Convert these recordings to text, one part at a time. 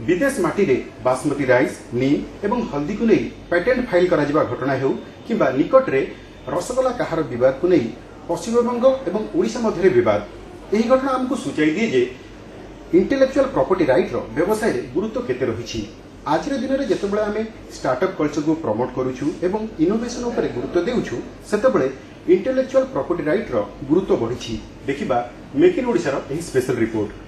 विदेश माटी रे बासमती राइस नीम एवं हल्दी को नहीं पेटेंट फाइल करा जिबा घटना हेउ किंबा निकट रे रसगोला कहार विवाद को नहीं पश्चिमबंग एवं ओडिशा मध्य विवाद यही घटना हमको सूचाई दिए जे इंटेलेक्चुअल प्रॉपर्टी राइट रो व्यवसाय रे गुरुत्व केते रहिछि। आज दिन में जिते आम स्टार्टअप कल्चर को प्रमोट करूँ एवं इनोवेशन उपर गुरुत्व देउछु सेतेबेले इंटेलेक्चुअल प्रॉपर्टी राइट रो गुरुत्व बढ़ी। देखिबा मेक इन ओडिशा रो एही स्पेशल रिपोर्ट।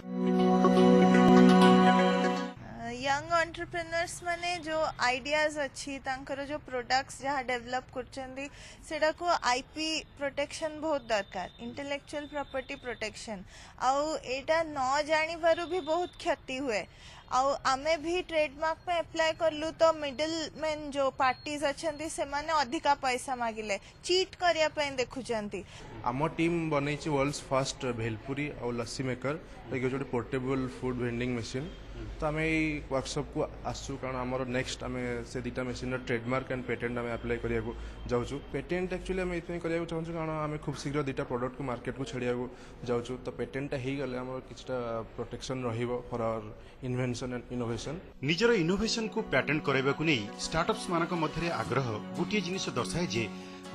यंग एंटरप्रेन्योर्स माने जो आइडियाज अच्छी तांकर जो प्रोडक्ट्स जहाँ डेवलप करछंदी सेडा को आईपी प्रोटेक्शन बहुत दरकार, इंटेलेक्चुअल प्रॉपर्टी प्रोटेक्शन आउ एटा न जानी बारू भी बहुत क्षति हुए। आउ आमे भी ट्रेडमार्क में अप्लाई करलु तो मिडिल मैन जो पार्टीज अच्छंती से माने अधिका पैसा मागिले चीट करिया पे देखुचंती। आम टीम बनैछि वर्ल्ड्स फर्स्ट भेलपुरी और लस्सी मेकर जो पोर्टेबल फूड वेंडिंग मशीन। तो आम वर्कशॉप को आसु कारण आमर नेक्स्ट आम से दुटा मशीन ट्रेडमार्क एंड पेटेंट आम अप्लाई करिया जाऊँ। पेटेंट एक्चुअली आम ये करिया चाहूँ कारण आम खूब शीघ्र दुटा प्रोडक्ट को मार्केट को छाड़िया जाऊँ। तो पेटेंटा हो गले आम किछटा प्रोटेक्शन रहिबो for our invention and innovation. निजर इनोवेशन को पैटेंट कराइबा को नहीं स्टार्टअप्स मानक मध्य आग्रह गोटे जिनिस दर्शाए जे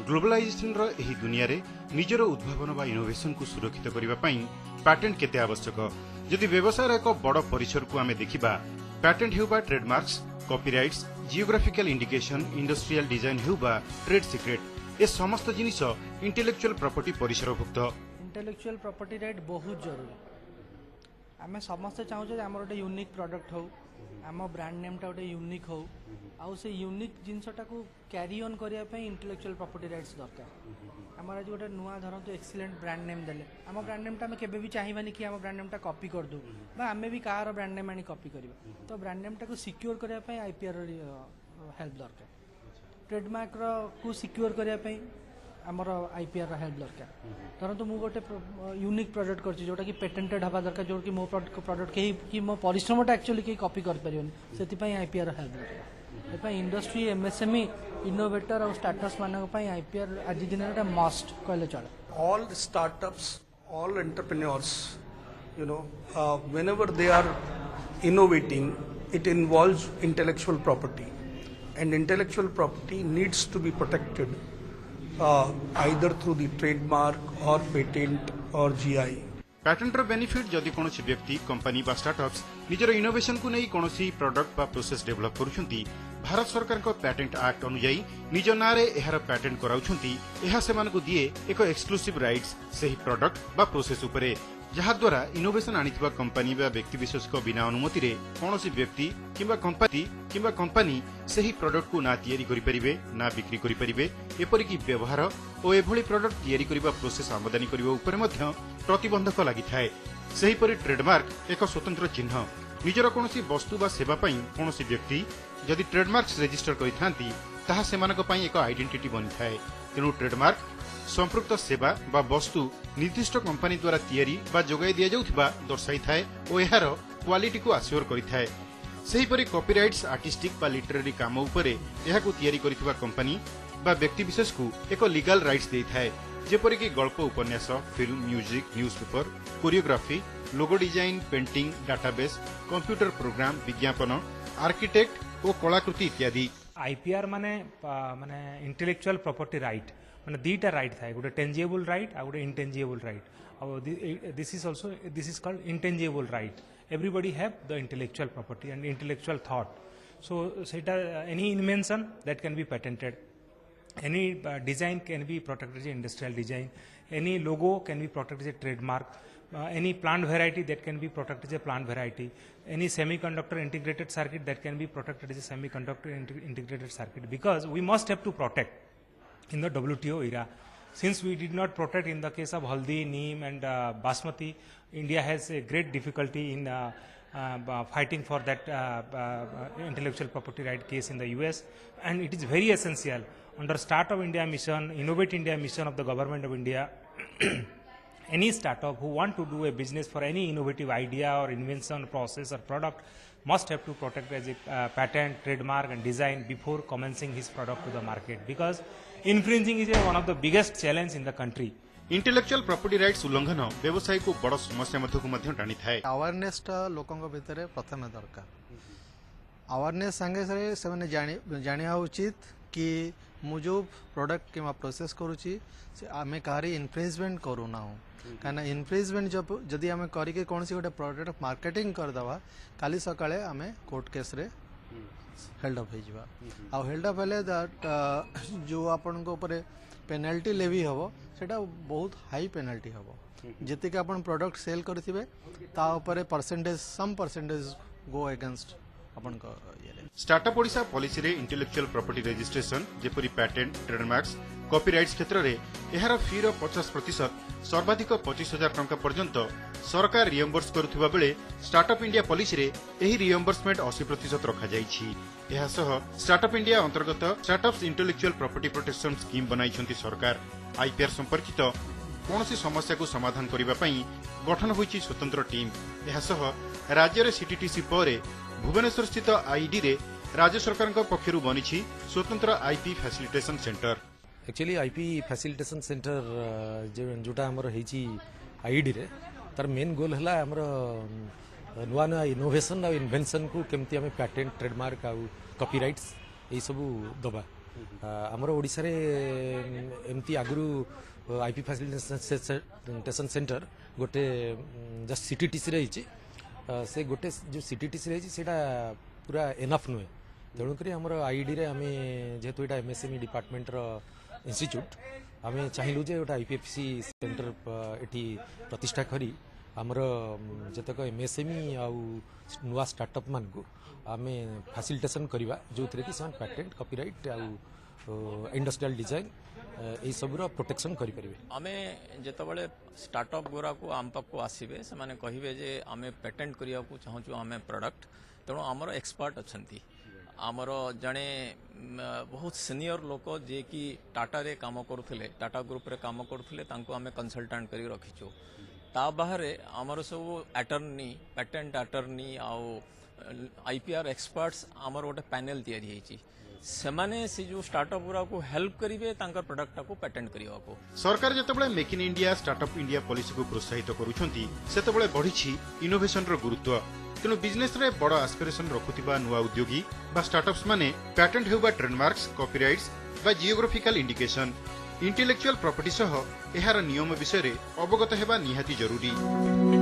ग्लोबलाइजेशन रो एही दुनिया रे निजर उद्भावन बा इनोवेशन को सुरक्षित करबा पई पैटेंट केते आवश्यक। यदि व्यवसाय एक बड़ परिसर को आमे देखिबा पैटेंट हेउबा trademarks, copyrights, geographical indication, industrial design हेउबा ट्रेड सीक्रेट ए समस्त जिनिस इंटेलेक्चुअल प्रॉपर्टी परिसरभुक्त। इंटेलेक्चुअल प्रॉपर्टी राइट बहुत जरूरी। आमे समस्त चाहूँ आम गोटे यूनिक प्रोडक्ट हो, आम ब्रांड नेमटा गोटे यूनिक हो, आउ से यूनिक जिनसटा को कैरी ऑन करने इंटेलेक्चुअल प्रॉपर्टी राइट्स दरकार। आम आज गोटे नुआ धरतु एक्सीलेंट ब्रांड नेम देले आम ब्रांड नेमटा आम केबे भी चाहिबानी कि आम ब्रांड नेमटा कॉपी कर दो बा आमे भी कहार ब्रांड नेम आनी कॉपी करबा। तो ब्रांड नेमटा को सिक्योर करने आईपीआर हेल्प दरकार। ट्रेडमार्क को सिक्योर करने आमर आईपीआर हेल्प दरकार। धरतु मु गोटे यूनिक प्रोडक्ट करछि जोटा कि पेटेंटेड हवा दरकार, जो कि मो प्रोडक्ट कि मो परिश्रमटा एक्चुअली कहीं कॉपी कर परिबनी सेति आईपीआर हेल्प दरकार। इंडस्ट्री एमएसएमई इनोवेटर और स्टार्टअप्स मानक आईपीआर आज दिन मस्ट कहले चले। All startups, all entrepreneurs, whenever they are innovating, it involves intellectual property, and intellectual property needs to be protected either through the trademark or patent or GI. Patent रो benefit जदि कौन व्यक्ति company बा startups निजर innovation को नहीं कौन product बा प्रोसेस डेवलप करुछंती भारत सरकार को पैटेंट एक्ट अनुयायी निज नारे एहार पैटेंट कराउछंती एहा सेमानकु दिए एक एक्सक्लूसिव राइट्स सही प्रोडक्ट बा प्रोसेस उपरे जहाँ द्वारा इनोवेशन आनिथिबा कंपनी बा व्यक्ति विशेष को बिना अनुमति रे कौनसी व्यक्ति किंबा कंपनी सही प्रोडक्ट को ना तैयारी करि परिबे ना बिक्री करि परिबे एपरिकी व्यवहार और एभली प्रोडक्ट तैयारी करिबा प्रोसेस आमदानी करिबा उपरे मध्य प्रतिबंधक लागि थाए। सही परि ट्रेडमार्क एक स्वतंत्र चिन्ह निजर कोनोसी वस्तु बा सेवा पई कोनोसी व्यक्ति जदि ट्रेडमार्क्स रजिस्टर करिथांती ताहा सेमानक पई एक आइडेंटिटी बनि थाए। तेनु ट्रेडमार्क संपृक्त सेवा बा वस्तु निर्दिष्ट कंपनी द्वारा तैयारी बा जोगाई दिया जाउथिबा दर्शाई थाए और एहार क्वालिटी को आश्योर करि थाए। सही परि कॉपीराइट्स आर्टिस्टिक बा लिटरेरी काम उपरे एहाकु तैयारी करिथिबा कंपनी बा व्यक्ति विशेष को एक लीगल राइट्स देइ थाए, जेपरि कि गल्प, उपन्यास, film, music, newspaper, choreography, logo design, painting, database, computer program, विज्ञापन, आर्किटेक्ट और कलाकृति इत्यादि। आईपीआर माने इंटेलेक्चुअल प्रॉपर्टी राइट माने दीटा राइट थाए, गोटे टेंजिबल राइट आ गोटे intangible right. This is called intangible right. Everybody have the intellectual property and intellectual thought. So सेटा any invention that can be patented, any design can be protected as industrial design, any logo can be protected as a trademark, any plant variety that can be protected as a plant variety, any semiconductor integrated circuit that can be protected as a semiconductor integrated circuit, because we must have to protect in the WTO era. Since we did not protect in the case of haldi, neem and basmati, India has a great difficulty in fighting for that intellectual property right case in the US, and it is very essential under Startup India mission, Innovate India mission of the government of India. Any startup who want to do a business for any innovative idea or invention, process or product must have to protect as a patent, trademark and design before commencing his product to the market, because infringing is one of the biggest challenge in the country. Intellectual property rights उल्लंघन व्यवसाय को बड़ समस्या टाणी थाए। Awareness लोकों भितर प्रथम दरकार अवेयरनेस संगे से मैंने जानिया उचित कि मु जो प्रोडक्ट कि प्रोसेस करुच्ची आम कहार इनफ्रिजमेंट करूना हूँ कहीं इनफ्रिजमेंट जब जदि आम करके कौन सी गोटे प्रोडक्ट मार्केटिंग करदे काली सकाळे आम कोर्ट केस रे हेल्ड अप हो हेल्ड अप हेले जो आपण पेनाल्टी लेवी हम सेटा बहुत हाई पेनाल्टी हम जी आप प्रोडक्ट सेल करेंगे percentage some percentage go against अपन स्टार्टअप ओडिशा पॉलिसी रे इंटेलेक्चुअल प्रॉपर्टी रजिस्ट्रेशन जेपरी पैटेंट ट्रेडमार्क्स कॉपीराइट्स क्षेत्र रे एहार फी रो 50% सर्वाधिक 25,000 टंका पर्यंत सरकार रिएम्बर्स करुवा बेले स्टार्टअप इंडिया पॉलिसी रे एही रिएम्बर्समेंट 80% रखा जाइछि। एहा सह स्टार्टअप इंडिया अंतर्गत startups intellectual property protection scheme बनाइछन्ति सरकार। आईपीआर संपर्कित कौनसी समस्या को समाधान करने पई गठन होइछि स्वतंत्र टीम। एहा सह राज्य रे सीटीटीसी पर भुवनेश्वर स्थित आईडी रे राज्य सरकार पक्षरु बनिछि स्वतंत्र IP facilitation centre. Actually IP facilitation centre जोटा हमर हेछि आईडी रे तार मेन गोल हला हमर नुआ नुआ इनोवेशन और इन्वेंशन को केमती हमें पैटेंट ट्रेडमार्क आउ कॉपीराइट्स ए सब दबा हमर ओडिसा रे एमती आगुरु आईपी फैसिलिटेशन सेंटर गोटे जस्ट सीटीटीसी रे हिछि से गोटे जो सीटीटीसी रही सेटा पूरा एनफ नुहे तेणुक आम आईडी रे आमे जेहेतु एटा एमएसएमई डिपार्टमेंट रो इंस्टीट्यूट आमे चाहिलु जे गोटे आईपीएफसी सेंटर एटी प्रतिष्ठा करी आमर जतक एमएसएमई आउ नुआ स्टार्टअप मान को आमे फैसिलिटेशन करवा जो थरे कि से पैटेंट कॉपीराइट आउ इंडस्ट्रियल डिजाइन ये सब प्रोटेक्शन करें। आमे जेतबले स्टार्टअप गुरा को आम पाक आसबे से माने कहिबे जे आमे पेटेंट करिया को चाहूँ आमे प्रोडक्ट तेणु आमर एक्सपर्ट अच्छी आमर जड़े बहुत सीनियर लोक जे कि टाटा रे काम करुले टाटा ग्रुप रे काम करुले आमे कंसल्टेंट करी रखीचु ता बाहर आमर सब अटर्नी पेटेंट अटर्नी आउ आईपीआर एक्सपर्ट्स आमर गोटे पैनल तैयारी सेमाने से जो स्टार्टअप गुरा को हेल्प करिवे तांकर प्रोडक्ट को पेटेंट करिवा को। सरकार जतबले make in India startup India policy को प्रोत्साहित करूछंती सेतबले बढ़िछि इनोवेशन रो गुरुत्व। तेणु बिजनेस रे बड़ एस्पिरेशन रखुथिबा नुआ उद्योगी बा स्टार्टअप्स माने पैटेंट हेउबा ट्रेडमार्क्स कॉपीराइट्स बा जियोग्राफिकल इंडिकेशन इंटेलेक्चुअल प्रॉपर्टी सह एहार नियम विषय रे अवगत हेबा निहाती जरूरी।